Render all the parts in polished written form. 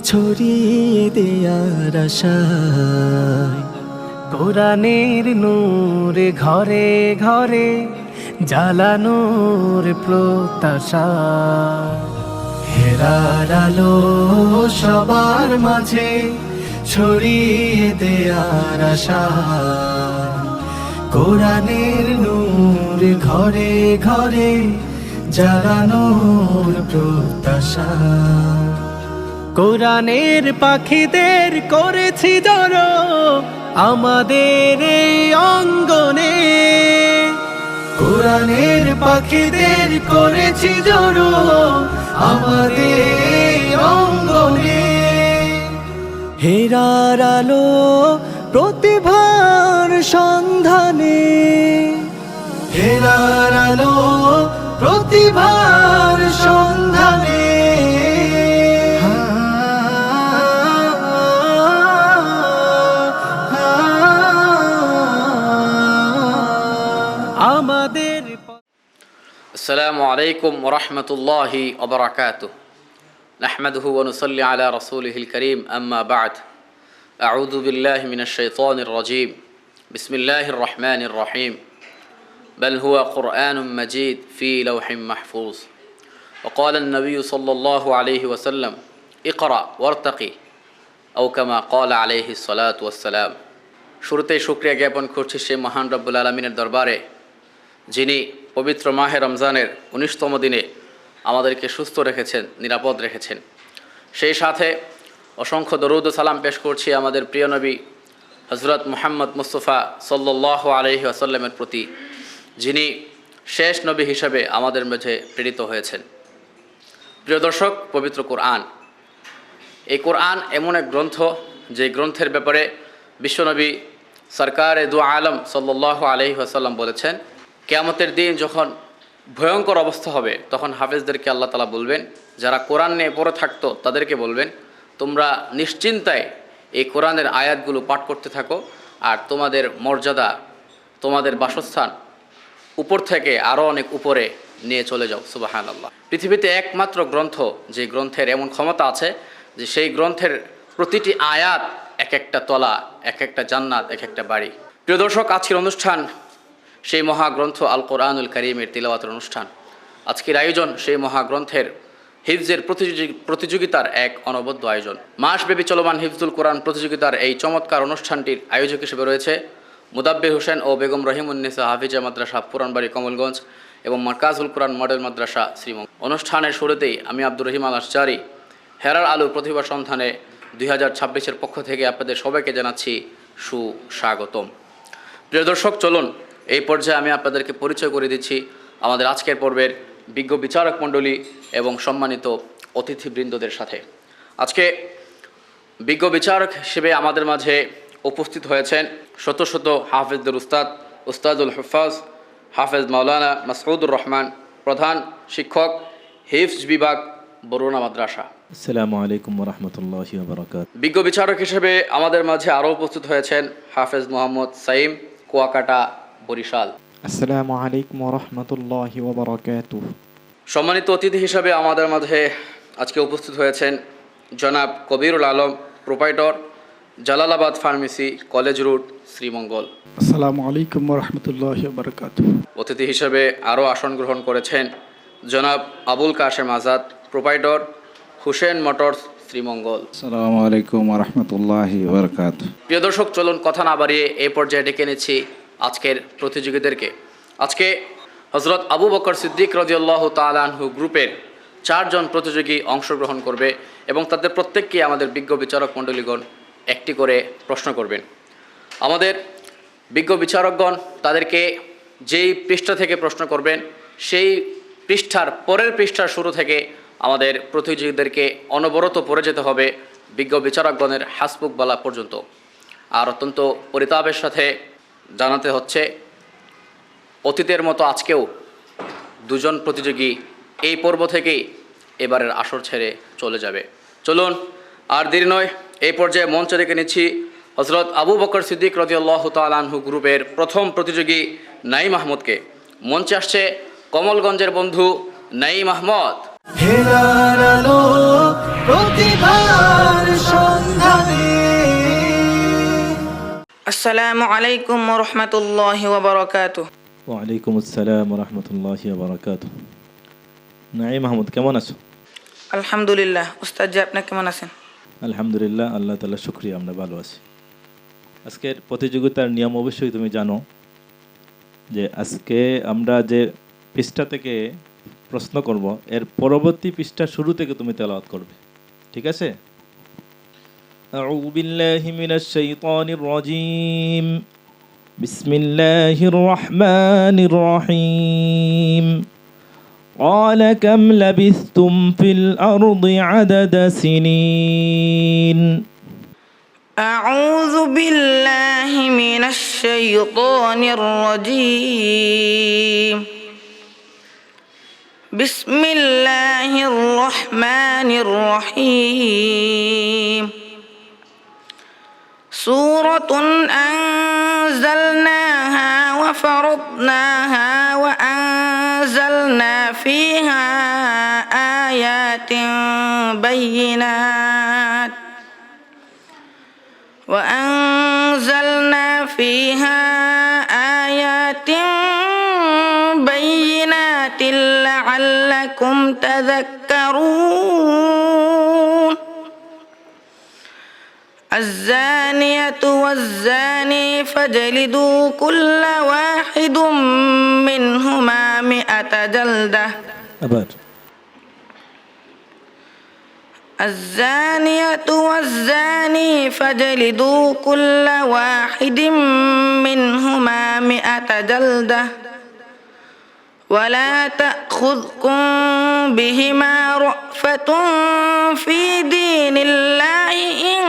ছড়িয়ে দেয়ার আশায়, কোরআনের নূরে ঘরে ঘরে জ্বালানোর প্রত্যাশা। হেরার আলো সবার মাঝে ছড়িয়ে দেয়ার আশা, কোরআনের নূর ঘরে ঘরে জ্বালানোর প্রত্যাশা। কোরআনের পাখিদের করেছি জড়ো আমাদের এই অঙ্গনে, কোরআনের পাখিদের করেছি জড়ো আমাদের এই অঙ্গনে। হেরার আলো প্রতিভার সন্ধানে, হেরার আলো প্রতিভার সন্ধানে। আমাদের আসসালামু আলাইকুম ওয়া রাহমাতুল্লাহি ওয়া বারাকাতুহু। নাহমাদুহু ওয়া নুসাল্লি আলা রাসূলিহিল কারীম, আম্মা বা'দ। আউযু বিল্লাহি মিনাশ শাইতানির রাজীম। বিসমিল্লাহির রহমানির রহিম। বাল হুয়া কুরআনুম মাজিদ ফি লাওহিম মাহফুজ। ওয়া ক্বালা আন-নাবিয়্যু সাল্লাল্লাহু আলাইহি ওয়াসাল্লাম ইকরা ওয়ারতাকি, আও কামা ক্বালা আলাইহিস সালাতু ওয়াস সালাম। শুরুতেই শুকরিয়া জ্ঞাপন করছি সেই মহান রব্বুল আলামিনের দরবারে, যিনি পবিত্র মাহে রমজানের 19তম দিনে আমাদেরকে সুস্থ রেখেছেন, নিরাপদ রেখেছেন। সেই সাথে অসংখ্য দরুদ ও সালাম পেশ করছি আমাদের প্রিয় নবী হযরত মুহাম্মদ মুস্তাফা সাল্লাল্লাহু আলাইহি ওয়াসাল্লামের প্রতি, যিনি শেষ নবী হিসেবে আমাদের মাঝে প্রেরিত হয়েছেন। প্রিয় দর্শক, পবিত্র কোরআন, এই কোরআন এমন এক গ্রন্থ যে গ্রন্থের ব্যাপারে বিশ্বনবী সরকারে দু আলম সাল্লাল্লাহু আলাইহি ওয়াসাল্লাম বলেছেন, কিয়ামতের দিন যখন ভয়ঙ্কর অবস্থা হবে তখন হাফেজদেরকে আল্লাহ তাআলা বলবেন, যারা কোরআন নিয়ে পড়ে থাকতো তাদেরকে বলবেন, তোমরা নিশ্চিন্তায় এই কোরআনের আয়াতগুলো পাঠ করতে থাকো, আর তোমাদের মর্যাদা, তোমাদের বাসস্থান উপর থেকে আরও অনেক উপরে নিয়ে চলে যাও। সুবহানাল্লাহ। পৃথিবীতে একমাত্র গ্রন্থ যে গ্রন্থের এমন ক্ষমতা আছে যে সেই গ্রন্থের প্রতিটি আয়াত এক একটা তলা, এক একটা জান্নাত, এক একটা বাড়ি। প্রিয় দর্শক, আজকের অনুষ্ঠান সেই মহাগ্রন্থ আল কোরআনুল কারীমের তিলাওয়াতের অনুষ্ঠান। আজকের আয়োজন সেই মহাগ্রন্থের হিফজের প্রতিযোগিতার এক অনবদ্য আয়োজন। মাসব্যাপী চলমান হিফজুল কোরআন প্রতিযোগিতার এই চমৎকার অনুষ্ঠানটির আয়োজক হিসেবে রয়েছে মুদাব্বির হোসেন ও বেগম রহিমুন্নেসা হাফিজা মাদ্রাসা পুরানবাড়ি কমলগঞ্জ এবং মার্কাজুল কোরআন মডেল মাদ্রাসা শ্রীমঙ্গল। অনুষ্ঠানের শুরুতেই আমি আব্দুর রহিম আল আশজারি হেরার আলো প্রতিভা সন্ধানে 2026-এর পক্ষ থেকে আপনাদের সবাইকে জানাচ্ছি সুস্বাগতম। প্রিয় দর্শক, চলুন এই পর্যায়ে আমি আপনাদেরকে পরিচয় করে দিচ্ছি আমাদের আজকের পর্বের বিজ্ঞ বিচারক মণ্ডলী এবং সম্মানিত অতিথিবৃন্দদের সাথে। আজকে বিজ্ঞ বিচারক হিসেবে আমাদের মাঝে উপস্থিত হয়েছেন শত শত হাফেজদের উস্তাদুল হুফাজ হাফেজ মাওলানা মাসউদুর রহমান, প্রধান শিক্ষক, হিফজ বিভাগ, বরুণা মাদ্রাসা। আসসালামু আলাইকুম ওয়া রাহমাতুল্লাহি ওয়া বারাকাতুহু। বিজ্ঞ বিচারক হিসেবে আমাদের মাঝে আরও উপস্থিত হয়েছেন হাফেজ মোহাম্মদ সাইম, কুয়াকাটা, বরিশাল। আসসালামু আলাইকুম ওয়া রাহমাতুল্লাহি ওয়া বারাকাতুহু। সম্মানিত অতিথি হিসেবে আমাদের মাঝে আজকে উপস্থিত হয়েছেন জনাব Kabirul Alam, proprietor, Jalalabad pharmacy, college road, Sreemangal. আসসালামু আলাইকুম ওয়া রাহমাতুল্লাহি ওয়া বারাকাতুহু। অতিথি হিসেবে আরও আসন গ্রহণ করেছেন জনাব আবুল কাশেম আজাদ, প্রোপাইটর, হুসেন মোটরস, শ্রীমঙ্গল। আসসালামু আলাইকুম ওয়া রাহমাতুল্লাহি ওয়া বারাকাতুহু। প্রিয় দর্শক, চলুন কথা না বাড়িয়ে এই পর্যায়ে ডেকে নিচ্ছি আজকের প্রতিযোগীদেরকে। আজকে হযরত আবু বকর সিদ্দিক রাদিয়াল্লাহু তাআলা আনহু গ্রুপের 4 জন প্রতিযোগী অংশগ্রহণ করবে এবং তাদের প্রত্যেককে আমাদের বিজ্ঞ বিচারক মণ্ডলীগণ একটি করে প্রশ্ন করবেন। আমাদের বিজ্ঞ বিচারকগণ তাদেরকে যেই পৃষ্ঠা থেকে প্রশ্ন করবেন সেই পৃষ্ঠার পরের পৃষ্ঠার শুরু থেকে আমাদের প্রতিযোগীদেরকে অনবরত পড়ে যেতে হবে বিজ্ঞ বিচারকগণের হাসবুক বলা পর্যন্ত। আর অত্যন্ত পরিতাপের সাথে জানাতে হচ্ছে, অতীতের মতো আজকেও 2 জন প্রতিযোগী এই পর্ব থেকেই এবারের আসর ছেড়ে চলে যাবে। চলুন আর দেরি নয়, এই পর্যায়ে মঞ্চে ডেকে নিচ্ছি হযরত আবু বকর সিদ্দিক রাদিয়াল্লাহু তাআলা আনহু গ্রুপের প্রথম প্রতিযোগী নাঈম আহমদকে। মঞ্চে আসছে কমলগঞ্জের বন্ধু নাঈম আহমদ। হেরার আলো প্রতিভার সন্ধানে। আসসালামু আলাইকুম ওয়া রাহমাতুল্লাহি ওয়া বারাকাতুহু। ওয়ালাইকুম আসসালাম রহমতুল্লাহি বারাকাত। নাঈম আহমদ, কেমন আছো? আলহামদুলিল্লাহ। উস্তাদ জি, আপনি কেমন আছেন? আলহামদুলিল্লাহ, আল্লাহ তাআলা শুকরিয়া, আমরা ভালো আছি। আজকের প্রতিযোগিতার নিয়ম অবশ্যই তুমি জানো, যে আজকে আমরা যে পৃষ্ঠা থেকে প্রশ্ন করব, এর পরবর্তী পৃষ্ঠা শুরু থেকে তুমি তেলাওয়াত করবে, ঠিক আছে? আউযু বিল্লাহি মিনাশ শাইতানির রাজীম। বিসমিল্লাহির রহমানির রহিম। قال كم لبثتم في الأرض عدد سنين أعوذ بالله من الشيطان الرجيم. بسم الله الرحمن الرحيم. سورة أنزلناها وفرضناها وأنزلنا فيها آيات بينات لعلكم تذكرون. الزانية والزاني فاجلدوا كل واحد منهما 100 جلدة. الزانية والزاني فاجلدوا كل واحد منهما 100 جلدة ولا تأخذكم بهما رأفة في دين الله إن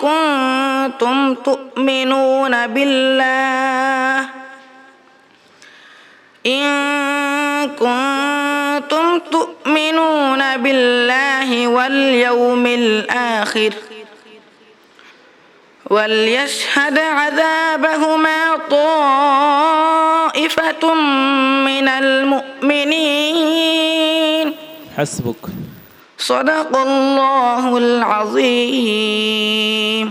كنتم تؤمنون بالله واليوم الآخر وليشهد عذابهما طائفة من المؤمنين. حسبك. صدق الله العظيم.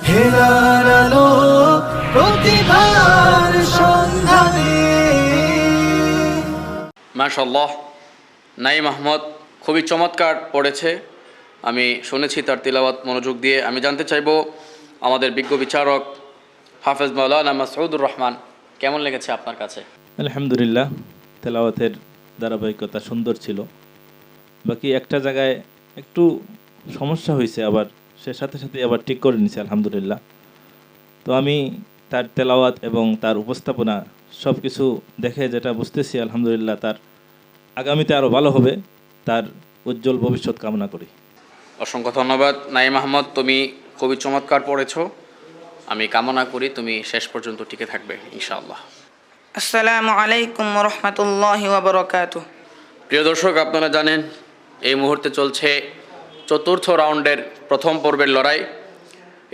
হেরার আলো প্রতিভার সন্ধানে। মাশাআল্লাহ, নাঈম আহমদ খুবই চমৎকার পড়েছে। আমি শুনেছি তার তিলাওয়াত মনোযোগ দিয়ে। আমি জানতে চাইব আমাদের বিজ্ঞ বিচারক হাফেজ মাওলানা মাসউদুর রহমান, কেমন লেগেছে আপনার কাছে? আলহামদুলিল্লাহ, তেলাওয়াতের ধারাবাহিকতা সুন্দর ছিল। বাকি একটা জায়গায় একটু সমস্যা হয়েছে, আবার সে সাথে সাথে আবার ঠিক করে নিছে, আলহামদুলিল্লাহ। তো আমি তার তেলাওয়াত এবং তার উপস্থাপনা সব কিছু দেখে যেটা বুঝতেছি, আলহামদুলিল্লাহ তার আগামীতে আরও ভালো হবে, তার উজ্জ্বল ভবিষ্যৎ কামনা করি। অসংখ্য ধন্যবাদ নাঈম আহমদ, তুমি খুবই চমৎকার পড়েছো। আমি কামনা করি তুমি শেষ পর্যন্ত টিকে থাকবে ইনশাআল্লাহ। আসসালামু আলাইকুম ওয়া রাহমাতুল্লাহি ওয়া বারাকাতুহু। প্রিয় দর্শক, আপনারা জানেন এই মুহূর্তে চলছে চতুর্থ রাউন্ডের প্রথম পর্বের লড়াই।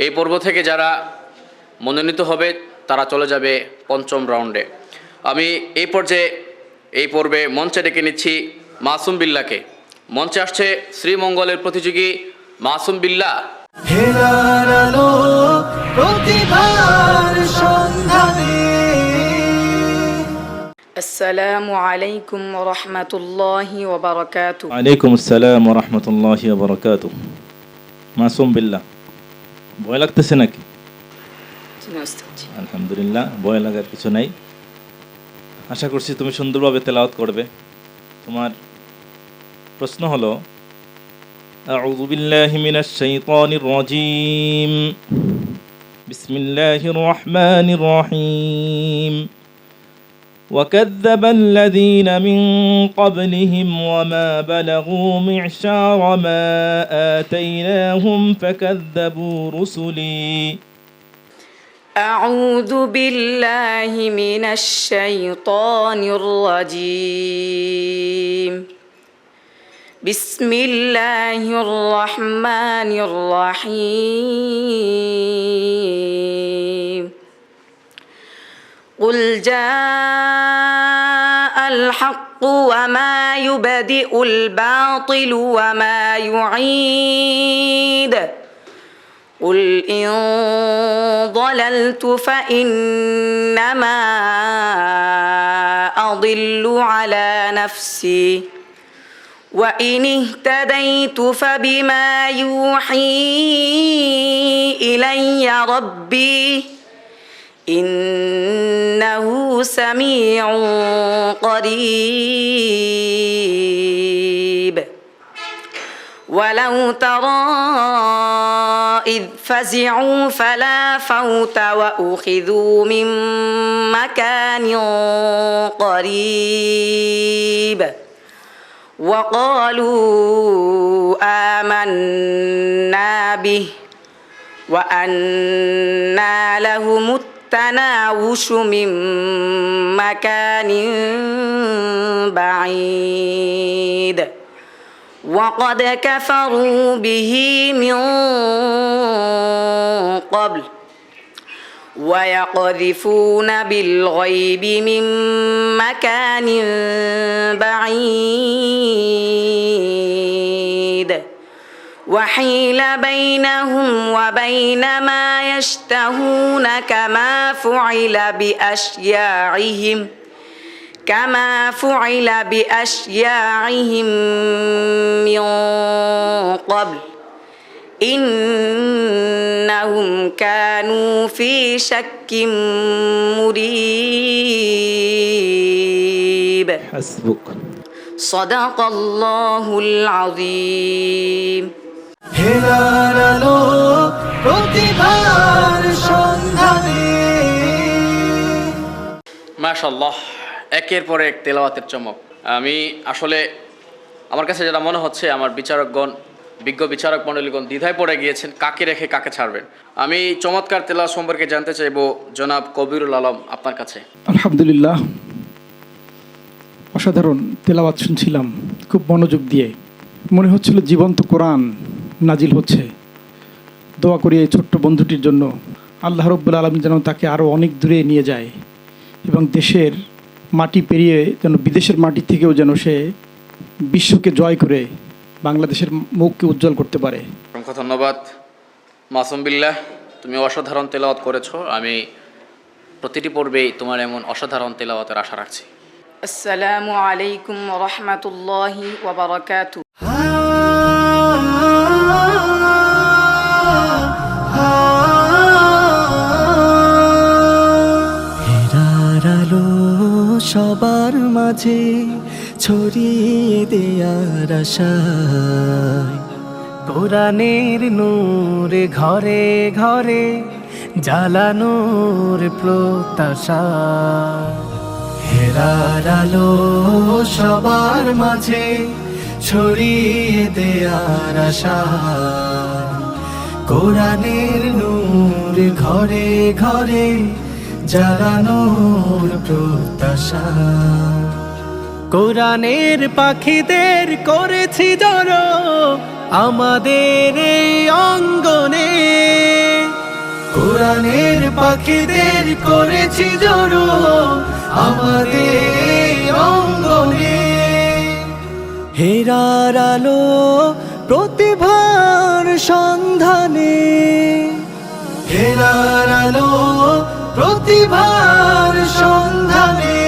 এই পর্ব থেকে যারা মনোনীত হবে তারা চলে যাবে পঞ্চম রাউন্ডে। আমি এই পর্বে মঞ্চে ডেকে নিচ্ছি মাসুম বিল্লাহকে। মঞ্চে আসছে শ্রীমঙ্গলের প্রতিযোগী মাসুম বিল্লাহ। হেরার আলো প্রতিভার সন্ধানে। আসসালামু আলাইকুম ওয়া রাহমাতুল্লাহি ওয়া বারাকাতুহু। ওয়ালাইকুম আসসালাম ওয়া রাহমাতুল্লাহি ওয়া বারাকাতুহু। মাসুম বিল্লাহ, ভয় লাগতেছে নাকি? আলহামদুলিল্লাহ, ভয় লাগার কিছু নাই। আশা করছি তুমি সুন্দরভাবে তেলাওয়াত করবে। তোমার প্রশ্ন হলো, আউযু বিল্লাহি মিনাশ শাইতানির রাজীম। বিসমিল্লাহির রহমানির রহিম। وكذب الذين من قبلهم وما بلغوا معشار ما آتيناهم فكذبوا رسلي. أعوذ بالله من الشيطان الرجيم. بسم الله الرحمن الرحيم. قل جاء الحق وما يبدئ الباطل وما يعيد قل إن ضللت فإنما أضل على نفسي وإن اهتديت فبما يوحي إلي ربي إنه سميع قريب ولو ترى إذ فزعوا فلا فوت وأخذوا من مكان قريب وقالوا آمنا به وأنى لهم التناوش من مكان بعيد وقد كفروا به من قبل ويقذفون بالغيب من مكان بعيد وحيل بينهم وبين ما يشتهون كما فعل بأشياعهم من قبل إنهم كانوا في شك مريب حسبك صدق الله العظيم হেলার আলো প্রতিভার সন্ধানে মাশাআল্লাহ, একের পর এক তেলাওয়াতের চমক। আমি আসলে আমার কাছে যেটা মনে হচ্ছে, আমার বিচারকগণ, বিজ্ঞ বিচারক মণ্ডলীগণ দ্বিধায় পড়ে গিয়েছেন কাকে রেখে কাকে ছাড়বেন। আমি চমৎকার তেলাওয়াত সম্পর্কে জানতে চাইবো জনাব কবিরুল আলম আপনার কাছে। আলহামদুলিল্লাহ, অসাধারণ তেলাওয়াত শুনছিলাম খুব মনোযোগ দিয়ে। মনে হচ্ছিল জীবন্ত কোরআন নাজিল হচ্ছে। দোয়া করি এই ছোট্ট বন্ধুটির জন্য, আল্লাহ রব্বুল আলামিন যেন তাকে আরও অনেক দূরে নিয়ে যায় এবং দেশের মাটি পেরিয়ে যেন বিদেশের মাটি থেকেও যেন সে বিশ্বকে জয় করে বাংলাদেশের মুখকে উজ্জ্বল করতে পারে। অসংখ্য ধন্যবাদ মাসুম বিল্লাহ, তুমি অসাধারণ তেলাওয়াত করেছো। আমি প্রতিটি পর্বেই তোমার এমন অসাধারণ তেলাওয়াতের আশা রাখছি। السلام عليكم ورحمة الله وبركاته হেরার আলো সবার মাঝে ছড়িয়ে দেয়ার আশায়, কোরআনের নূর ঘরে ঘরে জ্বালানোর প্রত্যাশা। হেরার আলো সবার মাঝে ছড়িয়ে দেয়ার আশায়, কোরআনের নূর ঘরে ঘরে জ্বালানোর প্রত্যাশা। কোরআনের পাখিদের করেছি জড়ো আমাদের এই অঙ্গনে, কোরআনের পাখিদের করেছি জড়ো আমাদের এই অঙ্গনে। হেরার আলো প্রতিভার সন্ধানে, হেরার আলো প্রতিভার সন্ধানে।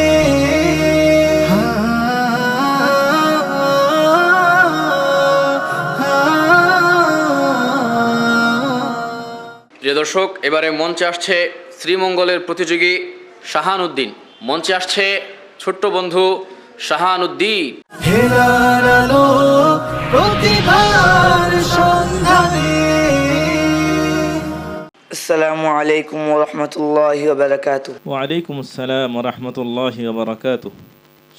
প্রিয় দর্শক, এবারে মঞ্চে আসছে শ্রীমঙ্গলের প্রতিযোগী শাহানুদ্দিন। মঞ্চে আসছে ছোট্ট বন্ধু শাহানুদ্দিন। হেরার আলো প্রতিভার সন্ধানে। আসসালামু আলাইকুম ওয়া রাহমাতুল্লাহি ওয়া বারাকাতুহু। ওয়ালাইকুম আসসালাম ওয়া রাহমাতুল্লাহি ওয়া বারাকাতুহু।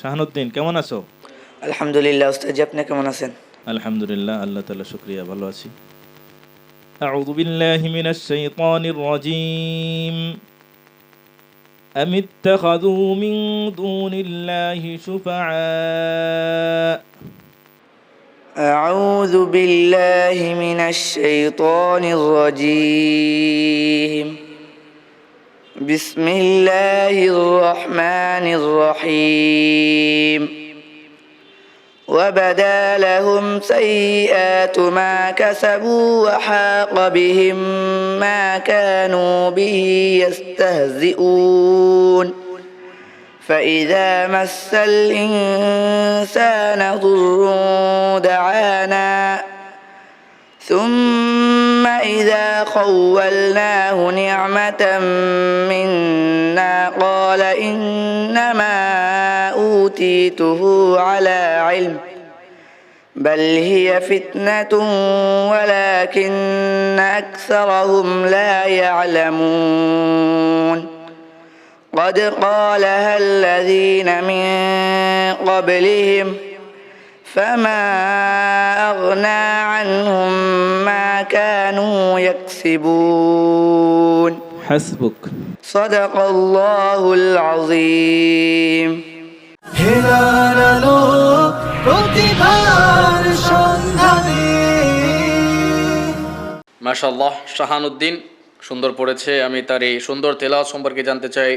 শাহানুদ্দিন, কেমন আছো? আলহামদুলিল্লাহ, উস্তাদ আপনি কেমন আছেন? আলহামদুলিল্লাহ, আল্লাহ তাআলা শুকরিয়া, ভালো আছি। আউযু বিল্লাহি মিনাশ শাইতানির রাজীম। أم اتخذوا من دون الله شفعاء أعوذ بالله من الشيطان الرجيم بسم الله الرحمن الرحيم وبدا لهم سيئات ما كسبوا وحاق بهم ما كانوا به يستهزئون فإذا مس الإنسان ضر دعانا ثم إذا خولناه نعمة منا قال إنما أوتيته على علم بل هي فتنة ولكن أكثرهم لا يعلمون قد قالها الذين من قبلهم فما أغنى عنهم ما كانوا يكسبون حسبك صدق الله العظيم হেলার আলো প্রতিভার সন্ধানে। মাশাআল্লাহ, শাহানুদ্দিন সুন্দর পড়েছে। আমি তার এই সুন্দর তেলাওয়াত সম্পর্কে জানতে চাই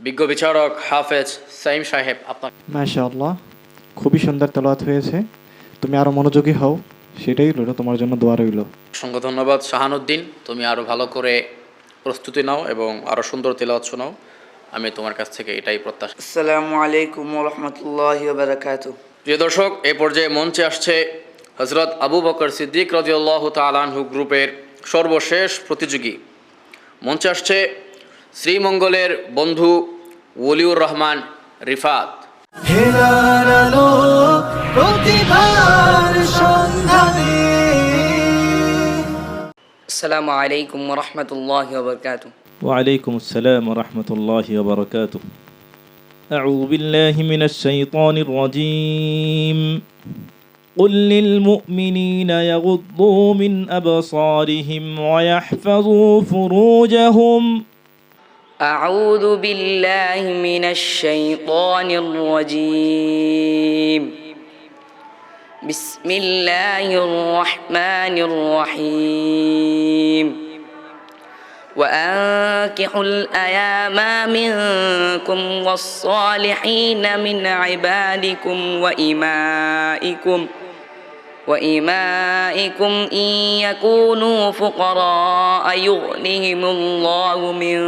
বিজ্ঞ বিচারক হাফেজ সাইম সাহেব আপনার। মাশাআল্লাহ, খুবই সুন্দর তেলাওয়াত হয়েছে। তুমি আরো মনোযোগী হও, সেটাই রইল, তোমার জন্য দোয়া রইল। অসংখ্য ধন্যবাদ শাহানুদ্দিন, তুমি আরও ভালো করে প্রস্তুতি নাও এবং আরও সুন্দর তেলাওয়াত শোনাও। আমি তোমার কাছ থেকে এটাই প্রত্যাশা। আসসালামু আলাইকুম ওয়া রাহমাতুল্লাহি ওয়া বারাকাতুহু। প্রিয় দর্শক, এই পর্যায়ে মঞ্চে আসছে হযরত আবু বকর সিদ্দিক রাদিয়াল্লাহু তাআলা আনহু গ্রুপের সর্বশেষ প্রতিযোগী। মঞ্চে আসছে শ্রীমঙ্গলের বন্ধু ওলিউর রহমান রিফাত। হেলার আলো প্রতিভার সন্ধানে। আসসালামু আলাইকুম ওয়া রাহমাতুল্লাহি ওয়া বারাকাতুহু। وعليكم السلام ورحمة الله وبركاته. أعوذ بالله من الشيطان الرجيم. قل للمؤمنين يغضوا من أبصارهم ويحفظوا فروجهم. أعوذ بالله من الشيطان الرجيم. بسم الله الرحمن الرحيم. وأنكحوا الأيام منكم والصالحين من عبادكم وإمائكم إن يكونوا فقراء يغنهم الله من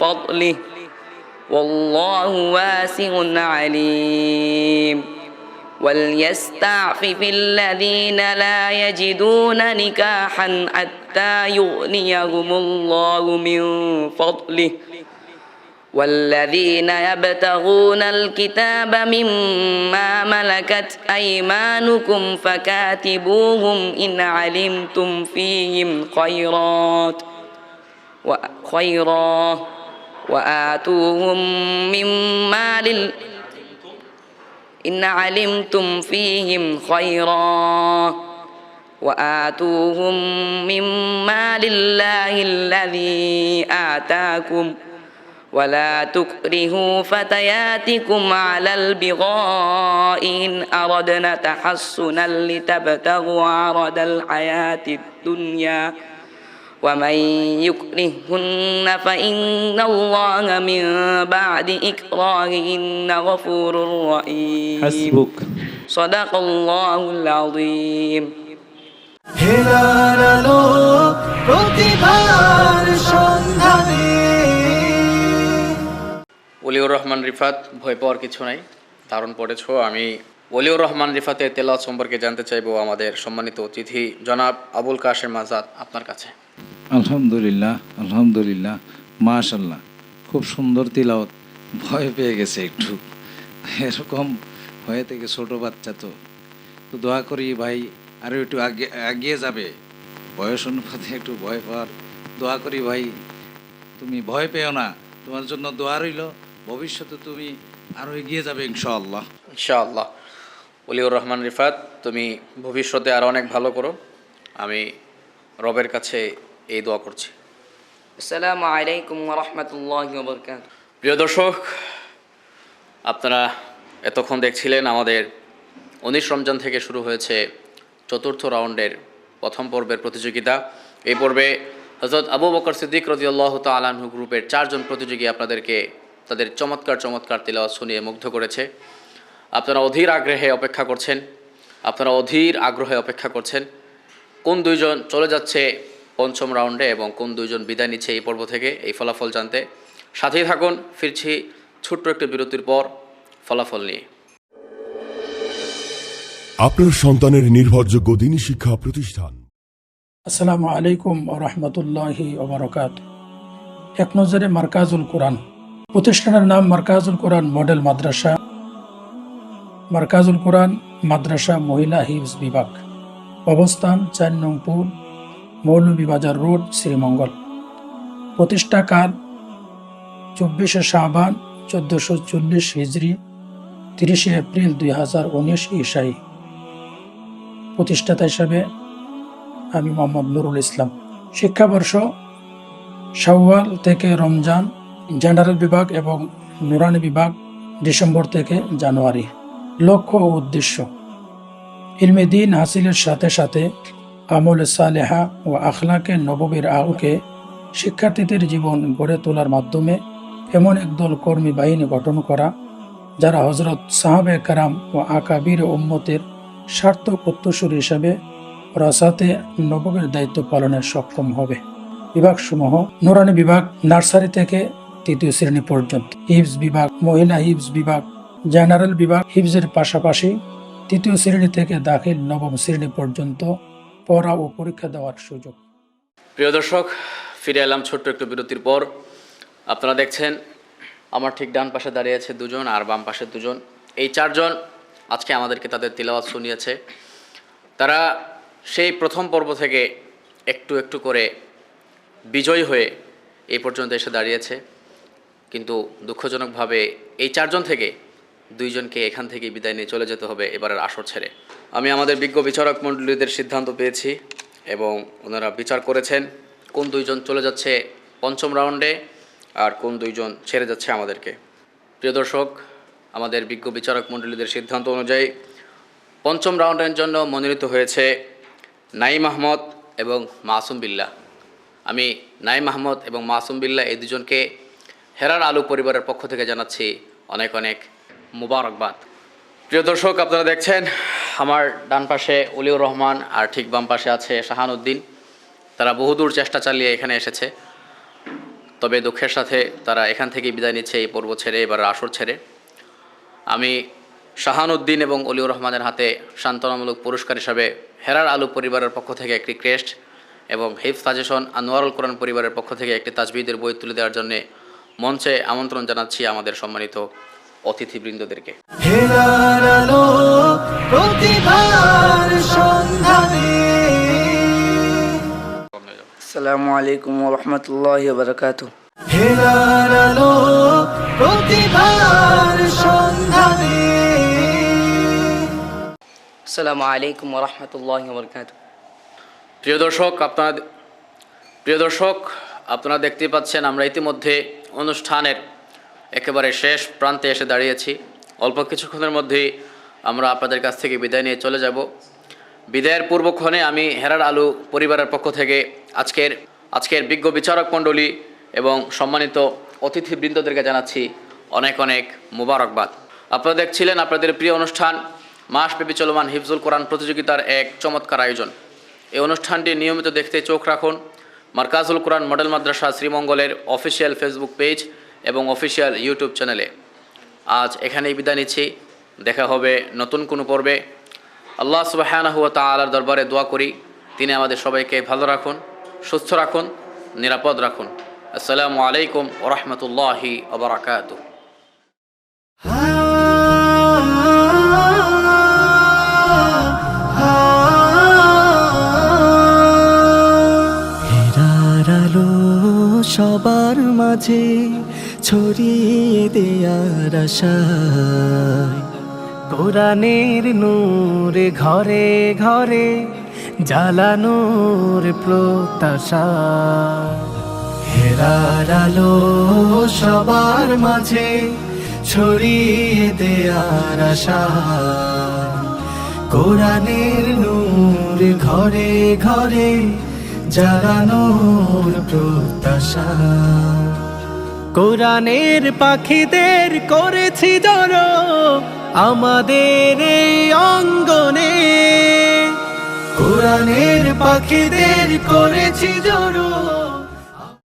فضله والله واسع عليم. وليستعفف الذين لا يجدون نكاحا حتى يغنيهم الله من فضله والذين يبتغون الكتاب مما ملكت أيمانكم فكاتبوهم إن علمتم فيهم خيرا وآتوهم مما إن علمتم فيهم خيرا وآتوهم مما لله الذي آتاكم ولا تكرهوا فتياتكم على البغاء إن أردنا تحصنا لتبتغوا عرض الحياة الدنيا ومن يكرهن فإن الله من بعد إكراههن غفور رحيم. حسبك. صدق الله العظيم. হেলার আলো প্রতিভার সন্ধানে। ওলিউর রহমান রিফাত, ভয় পাওয়ার কিছু নাই, দারুণ পড়েছ। আমি ওলিউর রহমান রিফাতের তেলাওয়াত সম্পর্কে জানতে চাইবো আমাদের সম্মানিত অতিথি জনাব আবুল কাশেম আজাদ আপনার কাছে। আলহামদুলিল্লাহ, আলহামদুলিল্লাহ, মাশাল্লাহ, খুব সুন্দর তিলাওয়াত। ভয় পেয়ে গেছে একটু, এরকম হয়ে থেকে ছোট বাচ্চা তো দোয়া করি ভাই আরও একটু এগিয়ে যাবে, বয়স অনুপাতে একটু ভয় পাওয়ার। দোয়া করি ভাই তুমি ভয় পেও না, তোমার জন্য দোয়া রইল, ভবিষ্যতে তুমি আরও এগিয়ে যাবে ইনশাআল্লাহ। ইনশাআল্লাহ। ওলিউর রহমান রিফাত, তুমি ভবিষ্যতে আরও অনেক ভালো করো, আমি রবের কাছে এই দোয়া করছি। আসসালামু আলাইকুম ওয়া রাহমাতুল্লাহি ওয়া বারাকাতুহু। প্রিয় দর্শক, আপনারা এতক্ষণ দেখছিলেন আমাদের 19 রমজান থেকে শুরু হয়েছে চতুর্থ রাউন্ডের প্রথম পর্বের প্রতিযোগিতা। এই পর্বে হযরত আবু বকর সিদ্দিক রাদিয়াল্লাহু তাআলা আনহু গ্রুপের 4 জন প্রতিযোগী আপনাদেরকে তাদের চমৎকার চমৎকার তিলাওয়াত শুনিয়ে মুগ্ধ করেছে। আপনারা অধীর আগ্রহে অপেক্ষা করছেন আপনারা অধীর আগ্রহে অপেক্ষা করছেন কোন দুইজন চলে যাচ্ছে পঞ্চম রাউন্ডে এবং কোন দুইজন বিদায় নিচ্ছে এই পর্ব থেকে, এই ফলাফল জানতে সাথেই থাকুন। ফিরছি ছোট্ট একটা বিরতির পর ফলাফল নিয়ে। আপনার সন্তানের নির্ভরযোগ্য দিনী শিক্ষা প্রতিষ্ঠান। আসসালামু আলাইকুম ওয়া রাহমাতুল্লাহি ওয়া বারাকাতুহু। এক নজরে মারকাজুল কোরআন প্রতিষ্ঠানের নাম মারকাজুল কোরআন মডেল মাদ্রাসা, মারকাজুল কোরআন মাদ্রাসা মহিলা হিফজ বিভাগ, অবস্থান ৪ নং পুল, মৌলভীবাজার রোড, শ্রীমঙ্গল। প্রতিষ্ঠাকাল 24শে শাবান 1440 হিজরি, 30শে এপ্রিল 2019 ঈশাই। প্রতিষ্ঠাতা হিসাবে আমি মোহাম্মদ নুরুল ইসলাম। শিক্ষাবর্ষ শাওয়াল থেকে রমজান, জেনারেল বিভাগ এবং নুরানি বিভাগ ডিসেম্বর থেকে জানুয়ারি। লক্ষ্য ও উদ্দেশ্য: ইলমে দ্বীন হাসিলের সাথে সাথে আমলে সালেহা ও আখলাকে নববীর আলোকে শিক্ষার্থীদের জীবন গড়ে তোলার মাধ্যমে এমন একদল কর্মী বাহিনী গঠন করা যারা হজরত সাহাবে কারাম ও আকাবির উম্মতের সার্থক উত্তরসূরি হিসাবে রাসাতে নববীর দায়িত্ব পালনে সক্ষম হবে। বিভাগসমূহ: নুরানি বিভাগ নার্সারি থেকে 3য় শ্রেণী পর্যন্ত, হিফজ বিভাগ মহিলা হিফজ বিভাগ, জেনারেল বিভাগ হিফজের পাশাপাশি 3য় শ্রেণী থেকে দাখিল 9ম শ্রেণী পর্যন্ত পড়া ও পরীক্ষা দেওয়ার সুযোগ। প্রিয় দর্শক, ফিরে এলাম ছোট্ট একটু বিরতির পর। আপনারা দেখছেন আমার ঠিক ডান পাশে দাঁড়িয়ে আছে দুজন আর বাম পাশে দুজন। এই 4 জন আজকে আমাদেরকে তাদের তিলাওয়াত শুনিয়েছে। তারা সেই প্রথম পর্ব থেকে একটু একটু করে বিজয়ী হয়ে এই পর্যন্ত এসে দাঁড়িয়েছে, কিন্তু দুঃখজনকভাবে এই 4 জন থেকে 2 জনকে এখান থেকে বিদায় নিয়ে চলে যেতে হবে এবারের আসর ছেড়ে। আমি আমাদের বিজ্ঞ বিচারক মণ্ডলীদের সিদ্ধান্ত পেয়েছি এবং ওনারা বিচার করেছেন কোন 2 জন চলে যাচ্ছে পঞ্চম রাউন্ডে আর কোন 2 জন ছেড়ে যাচ্ছে আমাদেরকে। প্রিয় দর্শক, আমাদের বিজ্ঞ বিচারক মণ্ডলীদের সিদ্ধান্ত অনুযায়ী পঞ্চম রাউন্ডের জন্য মনোনীত হয়েছে নাঈম আহমদ এবং মাসুম বিল্লাহ। আমি নাঈম আহমদ এবং মাসুম বিল্লাহ এই 2 জনকে হেরার আলু পরিবারের পক্ষ থেকে জানাচ্ছি অনেক অনেক মুবারকবাদ। প্রিয় দর্শক, আপনারা দেখছেন আমার ডান পাশে অলিউর রহমান আর ঠিক বাম পাশে আছে শাহানুদ্দিন। তারা বহুদূর চেষ্টা চালিয়ে এখানে এসেছে, তবে দুঃখের সাথে তারা এখান থেকে বিদায় নিচ্ছে এই পর্ব ছেড়ে, এবার আসর ছেড়ে। আমি শাহানুদ্দিন এবং অলিউর রহমানের হাতে সান্ত্বনামূলক পুরস্কার হিসাবে হেরার আলু পরিবারের পক্ষ থেকে একটি ক্রেস্ট এবং হিফজ সাজেশন আনোয়ারুল কোরআন পরিবারের পক্ষ থেকে একটি তাজবিদের বই তুলে দেওয়ার জন্য মঞ্চে আমন্ত্রণ জানাচ্ছি আমাদের সম্মানিত অতিথিবৃন্দদেরকে। হেরার আলো প্রতিভার সন্ধানে। আসসালামু আলাইকুম ওয়া রাহমাতুল্লাহি ওয়া বারাকাতুহু। হেরার আলো প্রতিভার সন্ধানে। আসসালামু আলাইকুম ওয়া রাহমাতুল্লাহি ওয়া বারাকাতুহু। প্রিয় দর্শক, আপনারা দেখতে পাচ্ছেন আমরা ইতিমধ্যে অনুষ্ঠানের একেবারে শেষ প্রান্তে এসে দাঁড়িয়েছি। অল্প কিছুক্ষণের মধ্যেই আমরা আপনাদের কাছ থেকে বিদায় নিয়ে চলে যাব। বিদায়ের পূর্বক্ষণে আমি হেরার আলু পরিবারের পক্ষ থেকে আজকের বিজ্ঞ বিচারক মণ্ডলী এবং সম্মানিত অতিথিবৃন্দদেরকে জানাচ্ছি অনেক অনেক মুবারকবাদ। আপনারা দেখছিলেন আপনাদের প্রিয় অনুষ্ঠান মাসব্যাপী চলমান হিফজুল কোরআন প্রতিযোগিতার এক চমৎকার আয়োজন। এই অনুষ্ঠানটি নিয়মিত দেখতে চোখ রাখুন মারকাজুল কোরআন মডেল মাদ্রাসা শ্রীমঙ্গলের অফিসিয়াল ফেসবুক পেজ এবং অফিসিয়াল ইউটিউব চ্যানেলে। আজ এখানেই বিদায় নিচ্ছি, দেখা হবে নতুন কোনো পর্বে। আল্লাহ সুবহানাহু ওয়া তাআলার দরবারে দোয়া করি তিনি আমাদের সবাইকে ভালো রাখুন, সুস্থ রাখুন, নিরাপদ রাখুন। আসসালামু আলাইকুম ওয়া রাহমাতুল্লাহি ওয়া বারাকাতুহু। হেরার আলো সবার মাঝে ছড়িয়ে দেয়ার আশায়, কোরআনের নূর ঘরে ঘরে জ্বালানোর প্রত্যাশা। হেরার আলো সবার মাঝে ছড়িয়ে দেয়ার আশায়, কোরআনের নূর ঘরে ঘরে জ্বালানোর প্রত্যাশা। কোরআনের পাখিদের করেছি জড়ো আমাদের এই অঙ্গনে, কোরআনের পাখিদের করেছি জড়ো